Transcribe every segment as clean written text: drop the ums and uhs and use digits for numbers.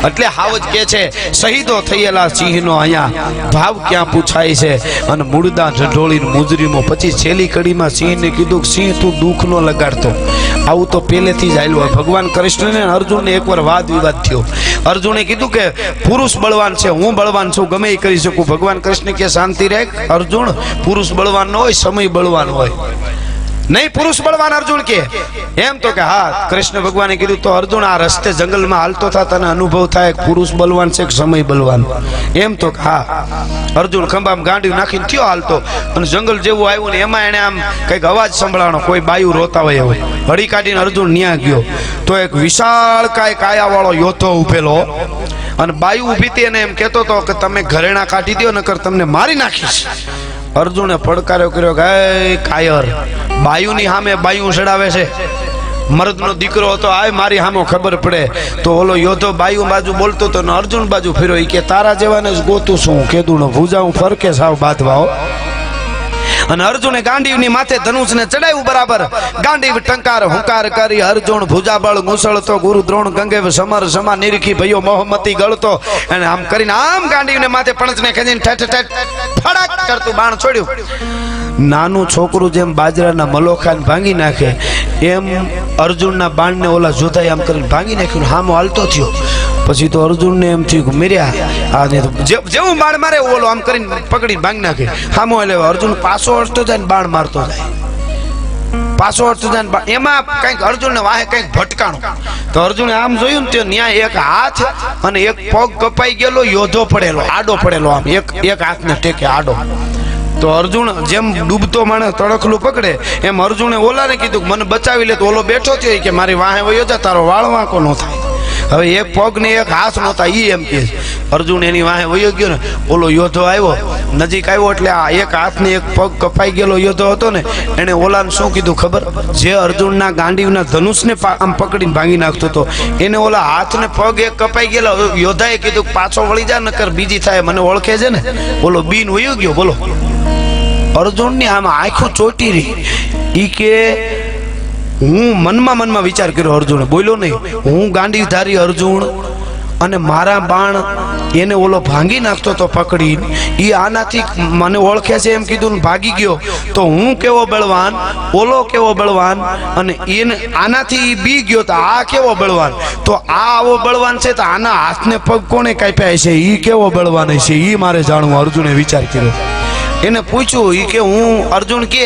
એટલે હાવજ કે છે શહીદો થયેલા સિંહનો અહીંયા ભાવ ક્યાં પૂછાય છે અને મૂળદા ઢઢોળીને મુજરીમાં પછી છેલ્લી કડીમાં સિંહને કીધું કે સિંહ તું દુઃખ નો લગાડતો આવું તો પહેલેથી જ આવેલું. ભગવાન કૃષ્ણને અર્જુનને એકવાર વાદ વિવાદ થયો. અર્જુને કીધું કે પુરુષ બળવાન છે, હું બળવાન છું, ગમે એ કરી શકું. ભગવાન કૃષ્ણ કે શાંતિ રહે અર્જુન, પુરુષ બળવાન ન હોય, સમય બળવાન હોય. નહીં પુરુષ બળવાન અર્જુન કે એમ તો કે હા. કૃષ્ણ ભગવાને કીધું તો અર્જુન આ રસ્તે જંગલમાં હાલતો થા તને અનુભવ થાય પુરુષ બળવાન છે કે સમય બળવાન. એમ તો કે હા. અર્જુન ખંભામાં ગાંડી નાખીને થયો હાલતો અને જંગલ જેવું આવ્યું ને એમાં એને આમ કઈક અવાજ સંભળાણો, કોઈ બાયું રોતા હોય એવું. હળી કાઢીને અર્જુન ન્યા ગયો તો એક વિશાળ કાયા વાળો યોદ્ધો ઉભેલો અને બાયું ઉભી હતી અને એમ કહેતો હતો કે તમે ઘરેણા કાઢી દો નકર તમને મારી નાખીશ. અર્જુને પડકાર્યો કર્યો કે કાયર, બાયુની સામે બાયું ચડાવે છે, મર્દનો દીકરો હતો, આય મારી સામે ખબર પડે. તો ઓલો યોદ્ધો બાયુ બાજુ બોલતો હતો ને અર્જુન બાજુ ફેર્યો. કે તારા જેવાને જ ગોતું છું, કેદું ભૂજા હું ફરકે સાવ બાંધવાઓ. અને અર્જુને ગાંડીવની માથે ધનુષને ચડાવ્યું બરાબર. ગાંડીવ ટંકાર હુંકાર કરી અર્જુન ભુજાબળ મુસળતો ગુરુ દ્રોણ ગંગેવ સમર સમા નિરખી ભયો મોહમતી ગળતો. અને આમ કરીને આમ ગાંડીવને માથે પણચને ખેંચીને ઠેઠ ઠેઠ ફડાક કરતું બાણ છોડ્યું. નાનું છોકરું જેમ બાજરાના મલોખાને ભાંગી નાખે એમ અર્જુનના બાણને ઓલા જોધાઈ આમ કરીને ભાંગી નાખ્યું. હામો હાલતો થયો. પછી તો અર્જુનને એમ થયું મેર્યા જેવું બાણ મારે ઓલો આમ કરીને પકડીને ભાંગી નાખે. હામો એટલે અર્જુન પાછો હટતો જાય ને બાણ મારતો જાય, પાછો હટતો જાય ને એમાં કઈક અર્જુનને વાહે કઈક ભટકાણું. તો અર્જુને આમ જોયું ને ત્યાં ન્યાય એક હાથ અને એક પગ કપાઈ ગયેલો, યોધો પડેલો, આડો પડેલો, આમ એક હાથને ટેકે આડો. તો અર્જુન જેમ ડૂબતો માણસ તડખલું પકડે એમ અર્જુને ઓલાને કીધું મને બચાવી લે. તો ઓલો બેઠો થયો કે મારી વાહે વયો જા, તારો વાળ વાંકો ન થાય. હવે એક પગ ને એક હાથ નહોતા ઈ એમ કે અર્જુન એની વાહે વયો ગયો ને ઓલો યોદ્ધો આવ્યો નજીક આવ્યો એટલે આ એક હાથ ને એક પગ કપાઈ ગયેલો યોદ્ધો હતો ને એને ઓલાને શું કીધું ખબર? જે અર્જુનના ગાંડીવના ધનુષને આમ પકડીને ભાંગી નાખતો હતો એને ઓલા હાથ ને પગ એક કપાઈ ગયેલો યોદ્ધાએ કીધું પાછો વળી જા નકર બીજી થાય, મને ઓળખે છે ને. ઓલો બીન વયો ગયો. બોલો અર્જુનની આમ આંખો ચોટી રહી. ઈ કે હું મનમાં વિચાર કર્યો. અર્જુને બોલ્યો નહીં, હું ગાંડીવધારી અર્જુન અને મારા બાણ એને ઓલો ભાંગી નાખતો તો પકડીને, એ આનાથી મને ઓળખે છે એમ કીધું ને ભાગી ગયો. તો હું કેવો બળવાન, ઓલો કેવો બળવાન, અને એને આનાથી બી ગયો તો આ કેવો બળવાન. તો આ આવો બળવાન છે તો આના હાથને પગ કોને કાપ્યા છે, એ કેવો બળવાન છે એ મારે જાણવું. અર્જુને વિચાર કર્યો. એને પૂછ્યું ઈ કે હું અર્જુન કે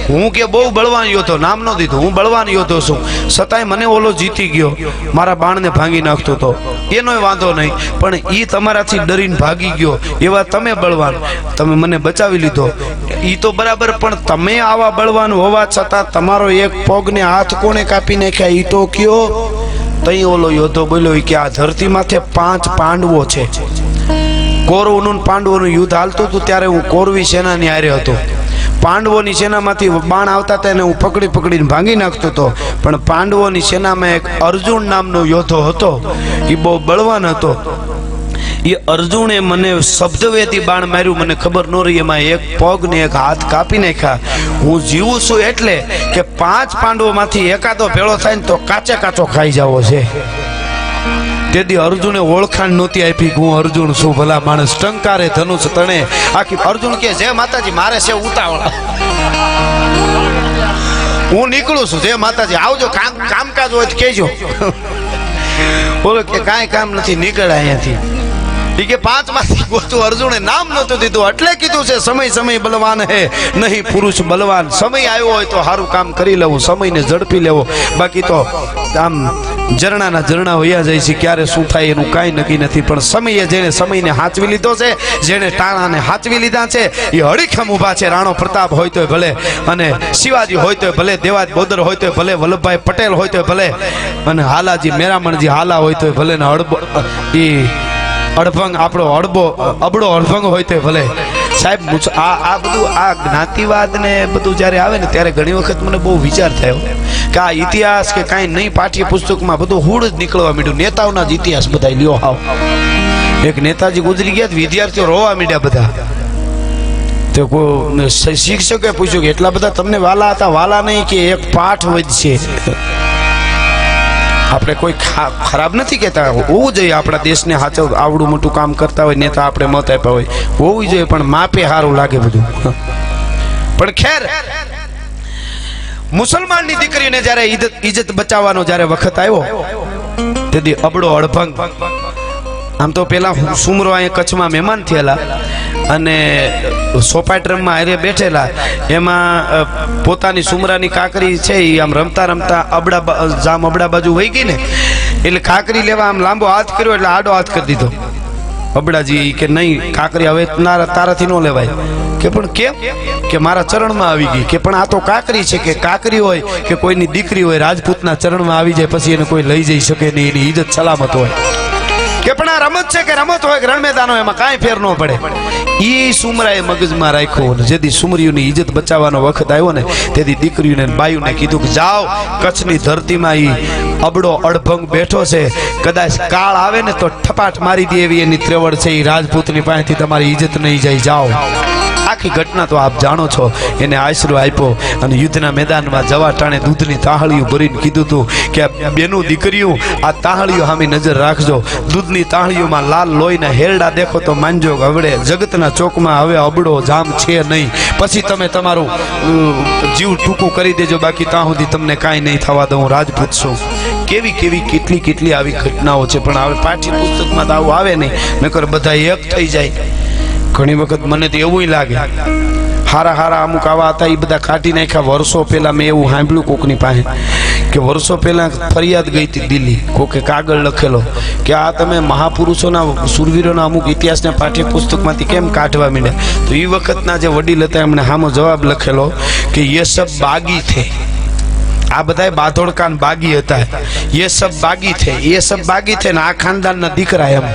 હું કે બહુ બળવાન યોદ્ધો, નામ ન દીધું, હું બળવાન યોદ્ધો છું, છતાંય મને ઓલો જીતી ગયો, મારા બાણને ભાંગી નાખતો હતો, એનોય વાંધો નહીં, પણ ઈ તમારાથી ડરીને ભાગી ગયો એવા તમે બળવાન, તમે મને બચાવી લીધો ઈ તો બરાબર, પણ તમે આવા બળવાન હોવા છતાં તમારો એક પગને હાથ કોને કાપી નાખ્યા ઈ તો કયો. તઈ ઓલો યોદ્ધો બોલ્યો કે આ ધરતી માથે 5 પાંડવો છે. કૌરવોનું પાંડવોનું યુદ્ધ હાલતું હતું ત્યારે હું કૌરવી સેનાની હારે હતો. પાંડવોની સેનામાંથી બાણ આવતા હતા એને હું પકડીને ભાંગી નાખતો હતો. પણ પાંડવોની સેનામાં એક અર્જુન નામનો યોદ્ધો હતો, એ બહુ બળવાન હતો. એ અર્જુને મને શબ્દવેદી બાણ માર્યું, મને ખબર ન રહી, એમાં એક પગ ને એક હાથ કાપી નાખ્યા. હું જીવું છું એટલે કે 5 પાંડવોમાંથી એકાદો ભેળો થાય ને તો કાચે કાચો ખાઈ જવો છે. તેથી અર્જુને ઓળખાણ નહોતી આપી હું અર્જુન છું. ભલા માણસ ટંકારે ધનુષ તણે આખી. અર્જુન કે જય માતાજી મારે છે ઉતાવળ, હું નીકળું છું, જય માતાજી આવજો, કામકાજ હોય તો કહેજો. બોલો કે કાંઈ કામ નથી, નીકળ અહીંયાથી. કે 5 માંથી ગોતું. અર્જુને નામ નહોતું દીધું એટલે કીધું છે સમય બલવાન હે નહીં પુરુષ બલવાન. સમય આવ્યો હોય તો સારું કામ કરી લેવું, સમયને ઝડપી લેવો, બાકી તો આમ ઝરણાના ઝરણા વયા જાય છે, ક્યારે શું થાય એનું કાંઈ નક્કી નથી. પણ સમયે જેને સમયને હાચવી લીધો છે, જેને ટાણાને હાચવી લીધા છે એ હડીખમ ઊભા છે. રાણો પ્રતાપ હોય તોય ભલે, અને શિવાજી હોય તોય ભલે, દેવાજ બોદર હોય તોય ભલે, વલ્લભભાઈ પટેલ હોય તોય ભલે, અને હાલાજી મેરામણજી હાલા હોય તોય ભલે, ને અડભંગ આપણો અબડો અડભંગ હોય તો ભલે. સાહેબ આ બધું આ જ્ઞાતિવાદ ને બધું જ્યારે આવે ને ત્યારે ઘણી વખત મને બહુ વિચાર થયો કે આ ઇતિહાસ કે કાંઈ નહીં પાઠ્ય પુસ્તકમાં બધું હુડ જ નીકળવા માંડ્યું. નેતાઓના જ ઇતિહાસ બધા લ્યો હાવ. એક નેતાજી ગુજરી ગયા, વિદ્યાર્થીઓ રોવા માંડ્યા બધા. તો કોઈ શિક્ષકે પૂછ્યું કે એટલા બધા તમને વાલા હતા? વાલા નહીં કે એક પાઠ વધશે. આપણે કોઈ ખરાબ નથી કહેતા, હોવું જોઈએ આપણા દેશને સાચવ આવડું મોટું કામ કરતા હોય નેતા આપણે મત આપ્યા હોય, હોવું જોઈએ, પણ માપે સારું લાગે બધું. પણ ખેર, મુસલમાનની દીકરીને જ્યારે ઇજ્જત બચાવવાનો જ્યારે વખત આવ્યો તેથી અબડો અડભંગ, આમ તો પેલા સુમરો અહીંયા કચ્છમાં મહેમાન થયેલા અને સોપાટ્રમમાં હારે બેઠેલા, એમાં પોતાની સુમરાની કાકરી છે એ આમ રમતા રમતા અબડા બાજુ વહી ગઈ ને, એટલે કાકરી લેવા આમ લાંબો હાથ કર્યો એટલે આડો હાથ કરી દીધો. અબડાજી કે નહીં કાકરી હવે તારાથી ન લેવાય. કે પણ કેમ? કે મારા ચરણમાં આવી ગઈ. કે પણ આ તો કાકરી છે, કે કાકરી હોય કે કોઈની દીકરી હોય રાજપૂતના ચરણમાં આવી જાય પછી એને કોઈ લઈ જઈ શકે નહીં, એની ઇજ્જત સલામત હોય. કે પણ આ રમત છે કે રમત હોય કે રણમેદાનો, એમાં કાંઈ ફેર ન પડે. એ સુમરાએ મગજમાં રાખ્યો ને જેથી સુમરીઓની ઇજ્જત બચાવવાનો વખત આવ્યો ને તેથી દીકરીઓને બાયુને કીધું કે જાઓ, કચ્છની ધરતીમાં એ અબડો અડભંગ બેઠો છે, કદાચ કાળ આવે ને તો ઠપાટ મારી દે એવી એની ત્રેવડ છે, એ રાજપૂતની પાસેથી તમારી ઇજ્જત નહીં જાય, જાઓ. આખી ઘટના તો આપ જાણો છો. એને આશરો આપ્યો અને યુદ્ધના મેદાનમાં જવા ટાણે દૂધની તાહળીઓ ભરીને કીધું હતું કે બેનું દીકરીઓ આ તાહળીઓ સામે નજર રાખજો, દૂધની તાહળીઓમાં લાલ લોહીના હેરડા દેખો તો માનજો હવડે જગતના ચોકમાં હવે અબડો જામ છે નહીં, પછી તમે તમારું જીવ ટૂંકું કરી દેજો, બાકી ત્યાં સુધી તમને કાંઈ નહીં થવા દઉં, રાજપૂત છું. કેવી કેવી કેટલી આવી ઘટનાઓ છે, પણ હવે પાઠ્યપુસ્તકમાં તો આવું આવે નહીં, નકર બધા એક થઈ જાય. ઘણી વખત મને તો એવું લાગે હારા અમુક આવા હતા એ બધા કાઢી નાખ્યા. વર્ષો પહેલા મેં એવું સાંભળ્યું કોકની પાસે કે વર્ષો પહેલા ફરિયાદ ગઈ હતી દિલ્હી, કોકે કાગળ લખેલો કે આ તમે મહાપુરુષોના સુરવીરોના અમુક ઇતિહાસના પાઠ્યપુસ્તકમાંથી કેમ કાઢવા માંડ્યા. તો એ વખતના જે વડીલ હતા એમણે સામો જવાબ લખેલો કે યે સબ બાગી થે, આ બધા બાધોડકાન બાગી હતા, યે સબ બાગી થે, યે સબ બાગી થે ને આ ખાનદાનના દીકરા. એમ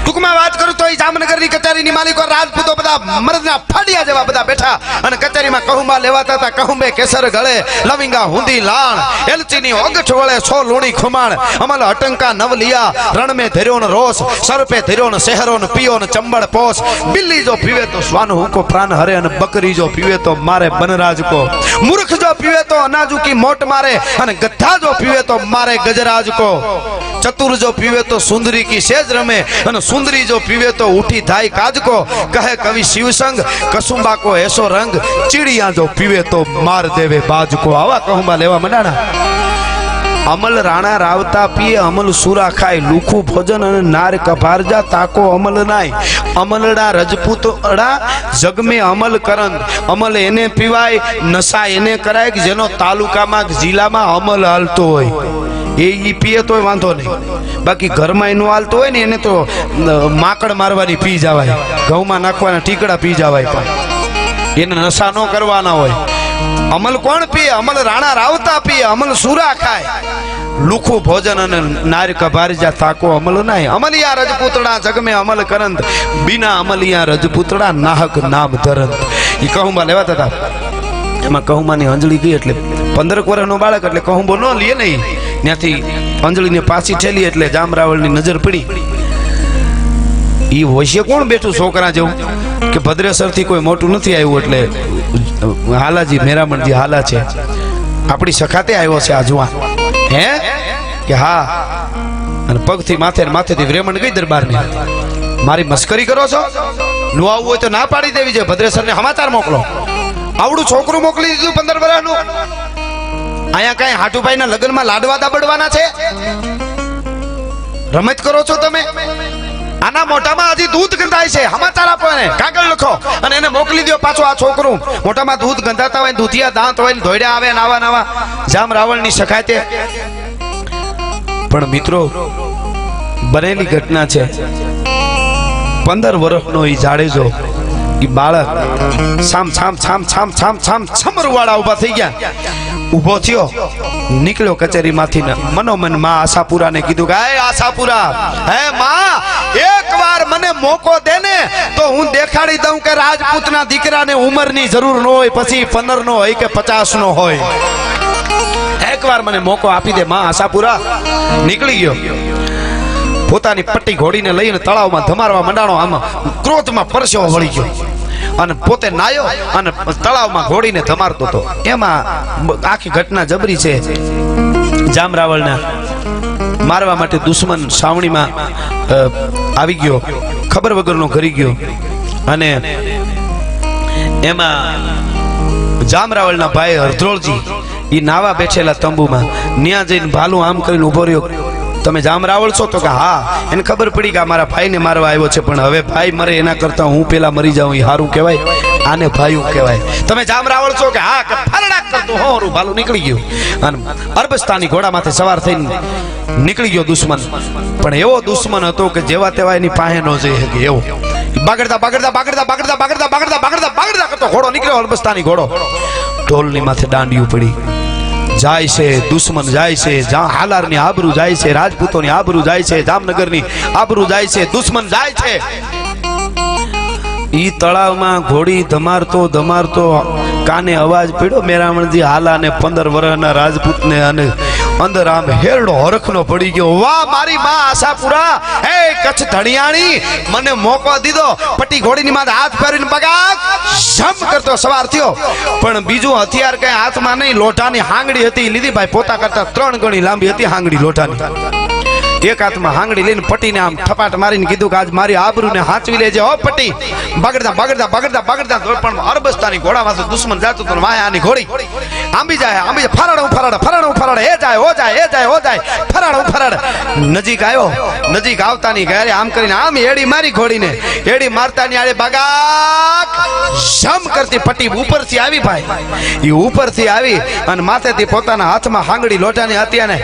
ટૂંકમાં વાત કરું તો એ જામનગરની કચેરીની માલિકો રાજપૂતો બધા મરદના ફાડિયા જેવા બધા બેઠા અને કચેરીમાં કહુંબા લેવાતા હતા. કહુંબે કેસર ગળે, લવિંગા હુંદી લાણ, એલચીની ઓગઠ વળે, 100 લૂણી ખુમાણ, અમલ અટંકા નવલિયા, રણમે ધર્યો ને રોષ, સરપે ધર્યો ને શહેરો ને પીયો ને ચંબળ પોસ, બિલ્લી જો પીવે તો શ્વાન હુકો પ્રાણ હરે અને બકરી જો પીવે તો મારે બનરાજ કો, મૂર્ખ જો પીવે તો અનાજુ કી મોટ મારે અને ગધા જો પીવે તો મારે ગજરાજ કો, ચતુર જો પીવે તો સુંદરી કી સેજ રમે અને સુંદરી જો પીવે તો ઉઠી થાય કાજકો, કહે કવિ શિવસંગ કસુંબા કો એસો રંગ, ચીડિયા જો પીવે તો માર દેવે બાજકો. આવા કહુંબા લેવા મંડાણા. અમલ રાણા રાવતા પીએ, અમલ સુરા ખાય, લુખું ભોજન અને નાર કભારજા તાકો અમલ નાય, અમલડા રજપૂતડા જગમે અમલ કરંદ, અમલ એને પીવાય, નશા એને કરાય કે જેનો તાલુકામાં જિલ્લામાં અમલ હાલતો હોય એ પીએ તોય વાંધો નહીં, બાકી ઘરમાં એનું હાલતું હોય ને એને તો માકડ મારવાની પી જવાય, ઘઉંમાં નાખવાના ટીકડા પી જવાય, પણ એને નશા ન કરવાના હોય. અમલ કોણ પીએ? અમલ રાણા રાવતા પીએ, અમલ સુરા ખાય, લુખું ભોજન અને નાર કભારજા તાકો અમલ નાય, અમલિયા રજપૂતડા જગમે અમલ કરંત, બિના અમલિયા રજપૂતડા નાહક નામ ધરંત. એ કહુંબા લેવાતા હતા. એમાં કહુંબાની અંજળી ગઈ એટલે 15 વર્ષનો બાળક એટલે કહુંબો ન લે નહીં, ત્યાંથી અંજળીને પાછી ઠેલી એટલે જામરાવળની નજર પડી. એ હોશે કોણ બેઠું છોકરા જેવું કે ભદ્રેસરથી કોઈ મોટું નથી આવ્યું એટલે હાલાજી મેરામણજી હાલા છે, આપણી સખાતે આવ્યો છે આ જુવાન. હે કે હા, અને પગથી માથેથી વ્રેમણ ગઈ દરબારને. મારી મસ્કરી કરો છો? ન આવવું હોય તો ના પાડી દેવી છે, ભદ્રેસરને સમાચાર મોકલો. આવડું છોકરું મોકલી દીધું 15 વર્ષનું. અહીંયા કઈ હાટુભાઈ ના લગ્નમાં લાડવા દાબડવાના છે? રમત કરો છો તમે? આના મોઢામાં હજી દૂધ ગંધાય છે, સમાચાર આપો એને, કાગળ લખો અને એને મોકલી દો પાછો. આ છોકરું મોઢામાં દૂધ ગંધાતા હોય, દૂધિયા દાંત હોય, ધોઈડા આવે નવા જામ રાવણની સખાતે. પણ મિત્રો બનેલી ઘટના છે. 15 વર્ષનો એ જાડેજો એ બાળક છમરવાળા ઉભા થઈ ગયા. ઉભો થયો, નીકળ્યો કચેરીમાંથી, મનોમન માં આશાપુરાને કીધું કે હે આશાપુરા, હે માં, એકવાર મને મોકો દે ને તો હું દેખાડી દઉં કે રાજપૂતના દીકરાને ઉંમરની જરૂર ન હોય, પછી 15 નો હોય કે 50 નો હોય. એકવાર મને મોકો આપી દે માં આશાપુરા. નીકળી ગયો, પોતાની પટ્ટી ઘોડીને લઈને તળાવમાં ધમારવા મંડાણો. આમાં ક્રોધમાં પરસેવો વળી ગયો. અને પોતે નાયો અને તળાવમાં ઘોડીને ધમારતો હતો. એમાં આખી ઘટના જબરી છે. જામ રાવળના મારવા માટે દુશ્મન સાવણીમાં આવી ગયો, ખબર વગરનો ઘરી ગયો. અને એમાં જામ રાવળના ભાઈ હરધ્રોળજી ઈ નાવા બેઠેલા તંબુમાં ન્યા જઈને ભાલું આમ કરીને ઉભો રહ્યો. તમે જામ રાવળ છો? તો કે હા. એને ખબર પડી કે મારા ભાઈને મારવા આવ્યો છે, પણ હવે ભાઈ મરે એના કરતા હું પેલા મરી જાઉં એ સારું કહેવાય. આને ભાઈ કહેવાય. તમે જામ રાવળ છો? કે હા. કે ફરડાક કરતો હોરું ભાલું નીકળી ગયું અને અરબસ્તાની ઘોડામાંથી સવાર થઈને નીકળી ગયો દુશ્મન. પણ એવો દુશ્મન હતો કે જેવા તેવા એની પાસે ન જઈ શકે એવો. બાગડતા બાગડતા બાગડતા બાગડતા બાગડતા બાગડતા બાગડતા બાગડતા કરતો ઘોડો નીકળ્યો, અરબસ્તાની ઘોડો. ઢોલની માથે દાંડિયું પડી. જાય છે દુશ્મન, જાય છે હાલારની આબરૂ જાય છે, રાજપૂતોની આબરૂ જાય છે, જામનગરની આબરૂ જાય છે, દુશ્મન જાય છે. ઈ તળાવમાં ઘોડી ધમારતો ધમારતો કાને અવાજ પડ્યો મેરામણજી હાલા ને 15 વર્ષના રાજપૂતને, અને અંદર આમ હેરડો હરખનો પડી ગયો. વાહ મારી માં આશાપુરા, હે કચ્છ ધણિયાણી, મને મોકો દીધો. પટ્ટી ઘોડીની માથે હાથ ફેરીને બગાક જમ કરતો સવાર થયો. પણ બીજું હથિયાર કઈ હાથમાં નહીં, લોઢાની હાંગડી હતી લીધી ભાઈ. પોતા કરતા 3 ગણી લાંબી હતી હાંગડી લોઢાની. એક હાથમાં હાંગડી લઈને પટ્ટીને આમ થપાટ મારીને કીધું કે આજ મારી આબરૂને હાંચવી લેજે હો પટ્ટી. બગડતા બગડતા બગડતા બગડતા પણ અરબસ્તાની ઘોડામાં દુશ્મન જાતું તો વાયાની ઘોડી આંબી જાય ફરાડ ફરાડ એ જાય હો જાય એ જાય હો જાય ફરાડ નજીક આવ્યો. નજીક આવતાની ઘરે આમ કરીને આમ એડી મારી ઘોડીને. એડી મારતાની આડે બગાક જમ કરતી પટ્ટી ઉપરથી આવી ભાઈ. એ ઉપરથી આવી અને માથેથી પોતાના હાથમાં હાંગડી લોટાની હતી અને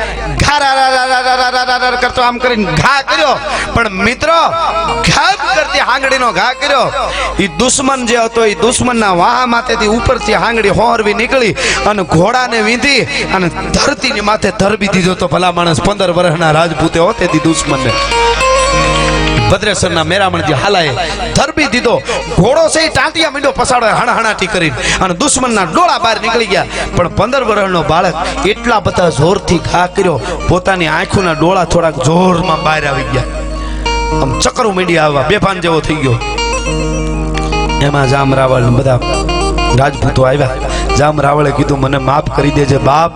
ઘારા કરતો આમ કરીને ઘા કર્યો. પણ મિત્રો ઘાબ કરતી હાંગડીનો ઘા કર્યો. ઈ દુશ્મન જે હતો એ દુશ્મનના વાહ માથેથી ઉપરથી હાંગડી હોરવી નીકળી અને ઘોડાને વીંધી અને ધરતીની માથે ધરબી દીધો તો ભલા માણસ 15 વર્ષના રાજપૂતે હોતે દી દુશ્મનને. ભદ્રેશ્વરના મેરામણજી હાલાએ ધરબી દીધો. ઘોડો છે ટાંટિયા મીંડો પસાડો હણહણાટી કરીને અને દુશ્મનના ડોળા બહાર નીકળી ગયા. પણ 15 વર્ષનો બાળક એટલા બધા જોરથી ઘા કર્યો, પોતાની આંખોના ડોળા થોડાક જોરમાં બહાર આવી ગયા. આમ ચક્કરું મીંડી આવવા બેભાન જેવો થઈ ગયો. એમાં જામ રાવળ બધા રાજપૂતો આવ્યા. જામ રાવળે કીધું મને માફ કરી દેજે બાપ,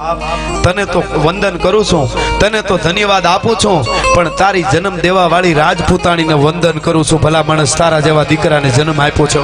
તને તો વંદન કરું છું, તને તો ધન્યવાદ આપું છું, પણ તારી જન્મ દેવા વાળી રાજપૂતાણીને વંદન કરું છું. ભલા માણસ તારા જેવા દીકરાને જન્મ આપ્યો છે.